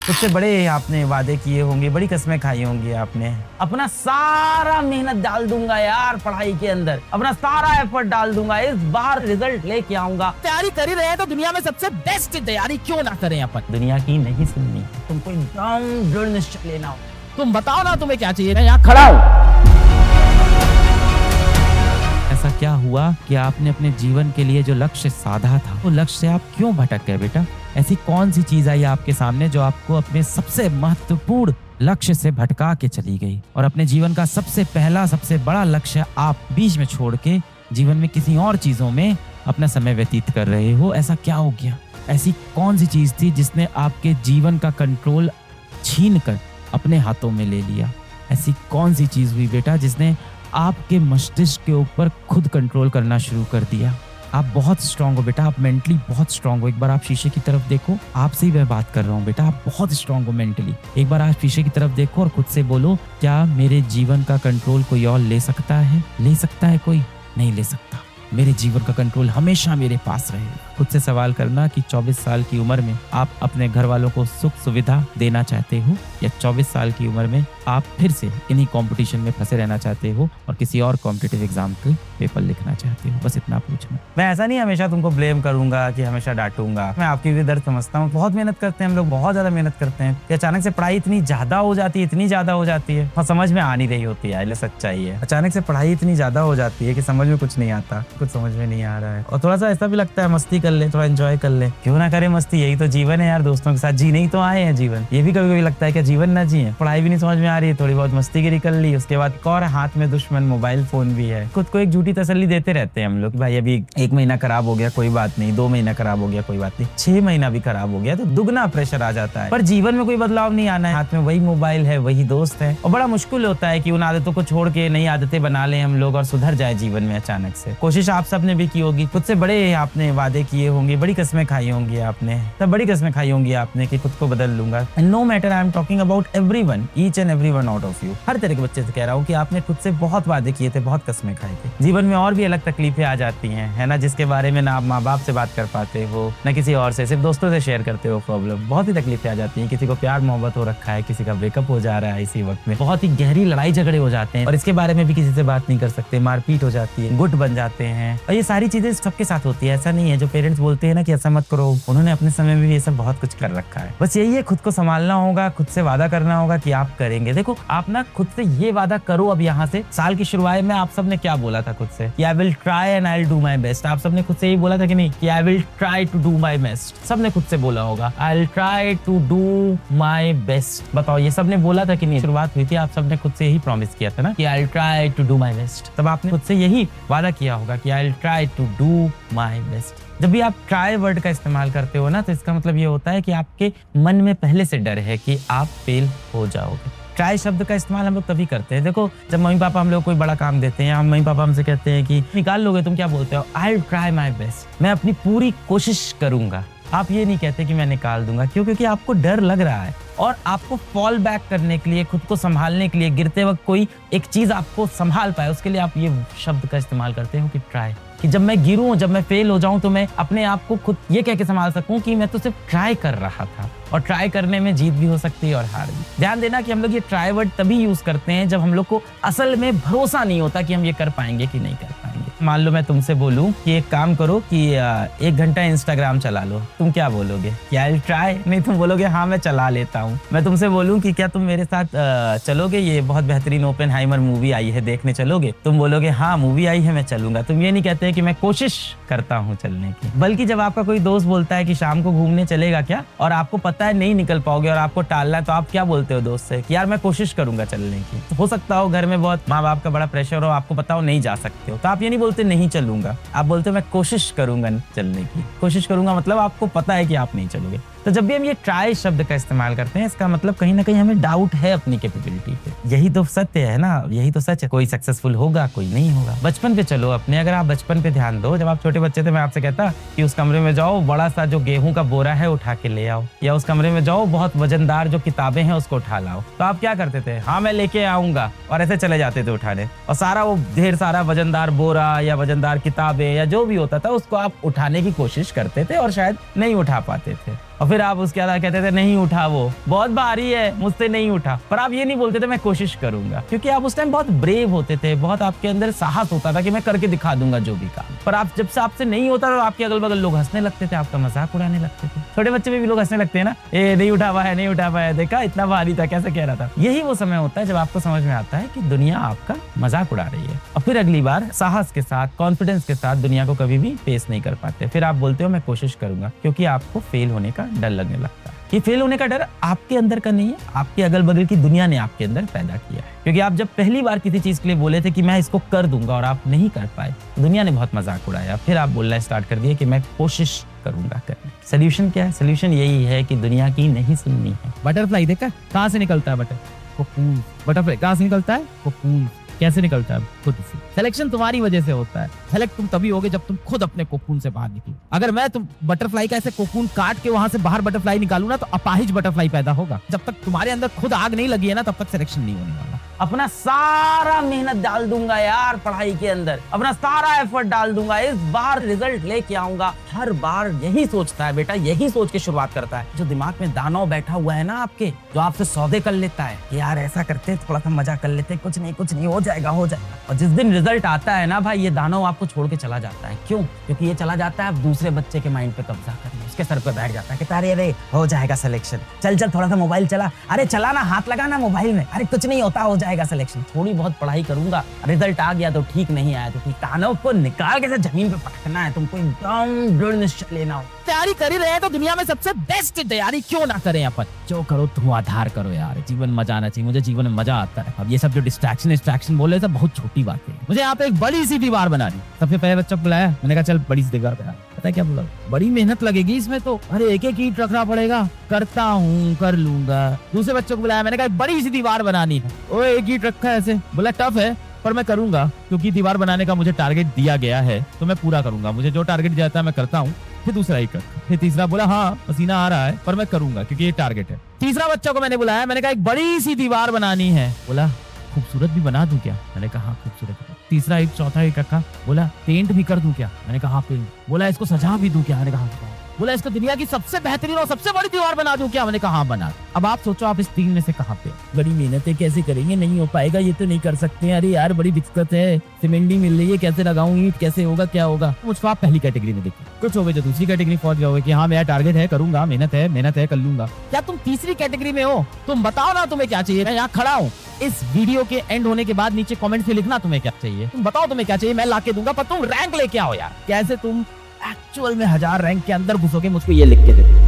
उससे बड़े आपने वादे किए होंगे, बड़ी कस्में खाई होंगी आपने। अपना सारा मेहनत डाल दूंगा यार पढ़ाई के अंदर, अपना सारा एफर्ट डाल दूंगा, इस बार रिजल्ट लेके आऊंगा। तैयारी कर ही रहे हैं तो दुनिया में सबसे बेस्ट तैयारी क्यों ना करें अपन। दुनिया की नहीं सुननी, तुमको एकदम दृढ़ निश्चय लेना हो। तुम बताओ ना तुम्हें क्या चाहिए, मैं यहाँ खड़ा हूँ। ऐसा क्या हुआ कि आपने अपने जीवन के लिए जो लक्ष्य साधा था, वो लक्ष्य से आप क्यों भटक गए बेटा? ऐसी कौन सी चीज आई आपके सामने जो आपको अपने सबसे महत्वपूर्ण लक्ष्य से भटका के चली गई, और अपने जीवन का सबसे पहला सबसे बड़ा लक्ष्य आप बीच में छोड़ के जीवन में किसी और चीजों में अपना समय व्यतीत कर रहे हो? ऐसा क्या हो गया? ऐसी कौन सी चीज थी जिसने आपके जीवन का कंट्रोल छीन कर अपने हाथों में ले लिया? ऐसी कौन सी चीज हुई बेटा जिसने आपके मस्तिष्क के ऊपर खुद कंट्रोल करना शुरू कर दिया? आप बहुत स्ट्रांग हो बेटा, आप मेंटली बहुत स्ट्रांग हो। एक बार आप शीशे की तरफ देखो, आपसे ही मैं बात कर रहा हूँ बेटा, आप बहुत स्ट्रांग हो मेंटली। एक बार आप शीशे की तरफ देखो और खुद से बोलो, क्या मेरे जीवन का कंट्रोल कोई और ले सकता है? ले सकता है कोई? नहीं ले सकता। मेरे जीवन का कंट्रोल हमेशा मेरे पास रहेगा। खुद से सवाल करना कि 24 साल की उम्र में आप अपने घर वालों को सुख सुविधा देना चाहते हो, या 24 साल की उम्र में आप फिर से इन्हीं कंपटीशन में फंसे रहना चाहते हो और किसी और कॉम्पिटिटिव एग्जाम के पेपर लिखना चाहते हो? बस इतना पूछना। मैं ऐसा नहीं हमेशा तुमको ब्लेम करूंगा कि हमेशा डांटूंगा। मैं आपकी भी दर्द समझता हूँ। बहुत मेहनत करते हैं हम लोग, बहुत ज्यादा मेहनत करते हैं कि अचानक से पढ़ाई इतनी ज्यादा हो जाती है, इतनी ज्यादा हो जाती है और समझ में आ नहीं रही होती है। सच्चाई है, अचानक से पढ़ाई इतनी ज्यादा हो जाती है कि समझ में कुछ नहीं आता, कुछ समझ में नहीं आ रहा है। और थोड़ा सा ऐसा भी लगता है मस्ती कर ले, थोड़ा एंजॉय कर ले। क्यों ना करे मस्ती, यही तो जीवन है यार। दोस्तों के साथ जीने ही तो आए हैं जीवन। ये भी कभी कभी लगता है कि जीवन ना जिए। पढ़ाई भी नहीं समझ में आ रही है, थोड़ी बहुत मस्ती गिरी कर ली, उसके बाद और हाथ में दुश्मन मोबाइल फोन भी है। खुद को एक झूठी तसल्ली देते रहते हैं हम लोग, भाई अभी 1 महीना खराब हो गया कोई बात नहीं, 2 महीना खराब हो गया कोई बात नहीं, 6 महीना भी खराब हो गया तो दुगना प्रेशर आ जाता है। पर जीवन में कोई बदलाव नहीं आना है, हाथ में वही मोबाइल है, वही दोस्त है, और बड़ा मुश्किल होता है कि उन आदतों को छोड़ के नई आदतें बना लें हम लोग और सुधर जाए जीवन में अचानक से। कोशिश आप सबने भी की होगी, खुद से बड़े आपने वादे किए होंगे, बड़ी कस्में खाई होंगी आपने, तब बड़ी कस्में खाई होंगी आपने कि खुद को बदल लूंगा। And no matter, I am talking about everyone, each and everyone out of you. हर तरह के बच्चे से कह रहा हूँ कि आपने खुद से बहुत वादे किए थे, बहुत कस्में खाई थी। जीवन में और भी अलग तकलीफें आ जाती हैं, है ना, जिसके बारे में ना आप माँ बाप से बात कर पाते हो, ना किसी और से, सिर्फ दोस्तों से शेयर करते हो प्रॉब्लम। बहुत ही तकलीफें आ जाती हैं। किसी को प्यार मोहब्बत हो रखा है, किसी का ब्रेकअप हो जा रहा है इसी वक्त में, बहुत ही गहरी लड़ाई झगड़े हो जाते हैं और इसके बारे में भी किसी से बात नहीं कर सकते, मारपीट हो जाती है, गुट बन जाते हैं। और ये सारी चीजें सबके साथ होती है, ऐसा नहीं है। जो पेरेंट्स बोलते हैं ना कि ऐसा मत करो, उन्होंने अपने समय में भी ये सब बहुत कुछ कर रखा है। बस यही है, खुद को संभालना होगा, खुद से वादा करना होगा कि आप करेंगे। देखो आप ना खुद से ये वादा करो। अब यहाँ से साल की शुरुआत में आप सबने क्या बोला था खुद से कि I will try and I will do my best. आप सबने खुद से यही बोला था कि नहीं कि I will try to do my best? सबने खुद से बोला होगा I will try to do my best. बताओ ये सबने बोला था कि नहीं? शुरुआत हुई थी, आप सबने खुद से यही प्रॉमिस किया था ना कि I will try to do my best. तब आपने खुद से यही वादा किया होगा कि I will try to do my best. जब भी आप ट्राई वर्ड का इस्तेमाल करते हो ना, तो इसका मतलब ये होता है कि आपके मन में पहले से डर है कि आप फेल हो जाओगे। ट्राई शब्द का इस्तेमाल हम लोग तभी करते हैं, देखो जब मम्मी पापा हम लोग कोई बड़ा काम देते हैं, मम्मी पापा हमसे कहते हैं कि निकाल लोगे, तुम क्या बोलते हो? आई विल ट्राई माय बेस्ट, मैं अपनी पूरी कोशिश करूंगा। आप ये नहीं कहते कि मैं निकाल दूंगा। क्यों? क्योंकि आपको डर लग रहा है और आपको फॉल बैक करने के लिए, खुद को संभालने के लिए, गिरते वक्त कोई एक चीज आपको संभाल पाए, उसके लिए आप ये शब्द का इस्तेमाल करते हो कि ट्राई, कि जब मैं गिरूं, जब मैं फेल हो जाऊं तो मैं अपने आप को खुद ये कह के संभाल सकूं कि मैं तो सिर्फ ट्राई कर रहा था। और ट्राई करने में जीत भी हो सकती है और हार भी। ध्यान देना कि हम लोग ये ट्राई वर्ड तभी यूज करते हैं जब हम लोग को असल में भरोसा नहीं होता कि हम ये कर पाएंगे कि नहीं कर पाएंगे। मान लो मैं तुमसे बोलूं कि एक काम करो कि 1 घंटा इंस्टाग्राम चला लो, तुम क्या बोलोगे? क्या आई विल ट्राई? नहीं, तुम बोलोगे हाँ मैं चला लेता हूँ। मैं तुमसे बोलूं कि क्या तुम मेरे साथ चलोगे, ये बहुत बेहतरीन ओपेनहाइमर मूवी आई है, देखने चलोगे? तुम बोलोगे हाँ मूवी आई है मैं चलूंगा। तुम ये नहीं कहते कि मैं कोशिश करता हूँ चलने की। बल्कि जब आपका कोई दोस्त बोलता है कि शाम को घूमने चलेगा क्या, और आपको पता है नहीं निकल पाओगे और आपको टालना है, तो आप क्या बोलते हो दोस्त से कि यार मैं कोशिश करूंगा चलने की। तो हो सकता हो घर में बहुत माँ बाप का बड़ा प्रेशर हो, आपको पता हो नहीं जा सकते हो, तो आप ये नहीं बोलते नहीं चलूंगा, आप बोलते हो मैं कोशिश करूंगा चलने की। कोशिश करूंगा मतलब आपको पता है कि आप नहीं चलोगे। तो जब भी हम ये ट्राई शब्द का इस्तेमाल करते हैं, इसका मतलब कहीं ना कहीं हमें डाउट है अपनी कैपेबिलिटी पे। यही तो सत्य है ना, यही तो सच है। कोई सक्सेसफुल होगा, कोई नहीं होगा। बचपन पे चलो अपने, अगर आप बचपन पे ध्यान दो, जब आप छोटे बच्चे थे मैं आपसे कहता कि उस कमरे में जाओ, बड़ा सा जो गेहूं का बोरा है उठा के ले आओ, या उस कमरे में जाओ बहुत वजनदार जो किताबें हैं उसको उठा लाओ, तो आप क्या करते थे? हाँ मैं लेके आऊंगा, और ऐसे चले जाते थे उठाने, और सारा वो ढेर सारा वजनदार बोरा या वजनदार किताबें या जो भी होता था उसको आप उठाने की कोशिश करते थे और शायद नहीं उठा पाते थे। और फिर आप उसके बाद कहते थे नहीं उठा, वो बहुत भारी है, मुझसे नहीं उठा। पर आप ये नहीं बोलते थे मैं कोशिश करूंगा, क्योंकि आप उस टाइम बहुत ब्रेव होते थे, बहुत आपके अंदर साहस होता था कि मैं करके दिखा दूंगा जो भी काम। पर आप जब से आपसे नहीं होता तो आपके अगल बगल लोग हंसने लगते थे, आपका मजाक उड़ाने लगते थे। छोटे बच्चे भी लोग हंसने लगते हैं ना, ए नहीं उठा पाया, नहीं उठा पाया, देखा इतना भारी था, कैसे कह रहा था। यही वो समय होता है जब आपको समझ में आता है कि दुनिया आपका मजाक उड़ा रही है, और फिर अगली बार साहस के साथ, कॉन्फिडेंस के साथ दुनिया को कभी भी फेस नहीं कर पाते। फिर आप बोलते हो मैं कोशिश करूंगा, क्योंकि आपको फेल होने का डर लगने लगता है। ये फेल होने का डर आपके अंदर का नहीं है, आपके अगल बगल की दुनिया ने आपके अंदर पैदा किया है। क्योंकि आप जब पहली बार किसी चीज के लिए बोले थे कि मैं इसको कर दूंगा और आप नहीं कर पाए, दुनिया ने बहुत मजाक उड़ाया। फिर आप बोलना स्टार्ट कर दिए कि मैं कोशिश करूंगा करने। सोल्यूशन क्या है? सोल्यूशन यही है कि दुनिया की नहीं सुननी है। बटरफ्लाई देखा कहाँ से निकलता है? कोकून। बटरफ्लाई कहाँ से निकलता है? कोकून। कैसे निकलता है? खुद से। सिलेक्शन तुम्हारी वजह से होता है। सेलेक्ट तुम तभी होगे जब तुम खुद अपने कोकून से बाहर निकलो। अगर मैं तुम बटरफ्लाई का ऐसे कोकून काट के वहां से बाहर बटरफ्लाई निकालू ना, तो अपाहिज बटरफ्लाई पैदा होगा। जब तक तुम्हारे अंदर खुद आग नहीं लगी है ना, तब तक सिलेक्शन नहीं होने वाला। अपना सारा मेहनत डाल दूंगा यार पढ़ाई के अंदर, अपना सारा एफर्ट डाल दूंगा, इस बार रिजल्ट लेके आऊंगा। हर बार यही सोचता है बेटा, यही सोच के शुरुआत करता है। जो दिमाग में दानव बैठा हुआ है ना आपके, जो आपसे सौदे कर लेता है कि यार ऐसा करते, थोड़ा सा मजा कर लेते, कुछ नहीं हो जाएगा, हो जाएगा। और जिस दिन रिजल्ट आता है ना भाई, ये दानव आपको छोड़ के चला जाता है। क्यों? क्योंकि ये चला जाता है दूसरे बच्चे के माइंड पे कब्जा करने, उसके सर पे बैठ जाता है कि अरे अरे हो जाएगा सिलेक्शन, चल चल थोड़ा सा मोबाइल चला, अरे चला ना, हाथ लगा ना मोबाइल में, अरे कुछ नहीं होता, हो जाएगा सिलेक्शन, थोड़ी बहुत पढ़ाई करूंगा, रिजल्ट आ गया तो ठीक, नहीं आया तो ठीक। दानव को निकाल के जमीन पे पटकना है, तुमको एकदम दृढ़ निश्चय लेना हो। तैयारी कर ही रहे हैं तो दुनिया में सबसे बेस्ट तैयारी क्यों ना करें अपन। जो करो तुम आधार करो यार, जीवन में मजा आना चाहिए। मुझे जीवन में मजा आता है। अब ये सब जो डिस्ट्रैक्शन बोल रहे थे, बहुत छोटी बात है। मुझे यहाँ पे एक बड़ी सी दीवार बनानी। सबसे पहले बच्चा बुलाया, मैंने कहा चल बड़ी सी दीवार बना। पता है क्या बोला? बड़ी मेहनत लगेगी इसमें तो, अरे एक एक ईंट रखना पड़ेगा। करता हूँ, कर लूंगा। दूसरे बच्चों को बुलाया, मैंने कहा बड़ी सी दीवार बनानी है। ओ एक ईंट रखा है ऐसे, बोला टफ है पर मैं करूंगा, क्योंकि दीवार बनाने का मुझे टारगेट दिया गया है तो मैं पूरा करूंगा। मुझे जो टारगेट दिया जाता है मैं करता हूँ। फिर दूसरा ईंट रखा। फिर तीसरा बोला हाँ पसीना आ रहा है पर मैं करूंगा क्योंकि ये टारगेट है। तीसरा बच्चा को मैंने बुलाया, मैंने कहा एक बड़ी सी दीवार बनानी है। बोला खूबसूरत भी बना दूं क्या? मैंने कहा हाँ खूबसूरत। तीसरा एक चौथा एक रखा, बोला पेंट भी कर दूं क्या? मैंने कहा हाँ पेंट। बोला इसको सजा भी दूं क्या? मैंने कहा हाँ। बोला इसको दुनिया की सबसे बेहतरीन और सबसे बड़ी दीवार बना दूं क्या? मैंने कहा हाँ बना। अब आप सोचो आप इस तीन में से कहाँ पे? बड़ी मेहनतें कैसे करेंगे, नहीं हो पाएगा, ये तो नहीं कर सकते, अरे यार बड़ी दिक्कत है, सीमेंट नहीं मिल रही है, कैसे लगाऊं ईंट, कैसे होगा, क्या होगा? मुझको आप पहली कैटेगरी में देखिए। कुछ हो गए जो दूसरी कैटेगरी पहुंच जाओगे कि हाँ मेरा टारगेट है, करूंगा, मेहनत है कर लूंगा। क्या तुम तीसरी कैटेगरी में हो? तुम बताओ ना तुम्हें क्या चाहिए। मैं यहाँ खड़ा हूँ, इस वीडियो के एंड होने के बाद नीचे कमेंट से लिखना तुम्हें क्या चाहिए। तुम बताओ तुम्हें क्या चाहिए, मैं ला के दूंगा, पर तुम रैंक लेके आओ यार। कैसे तुम एक्चुअल में 1000 रैंक के अंदर घुसोगे, मुझको ये लिख के दे।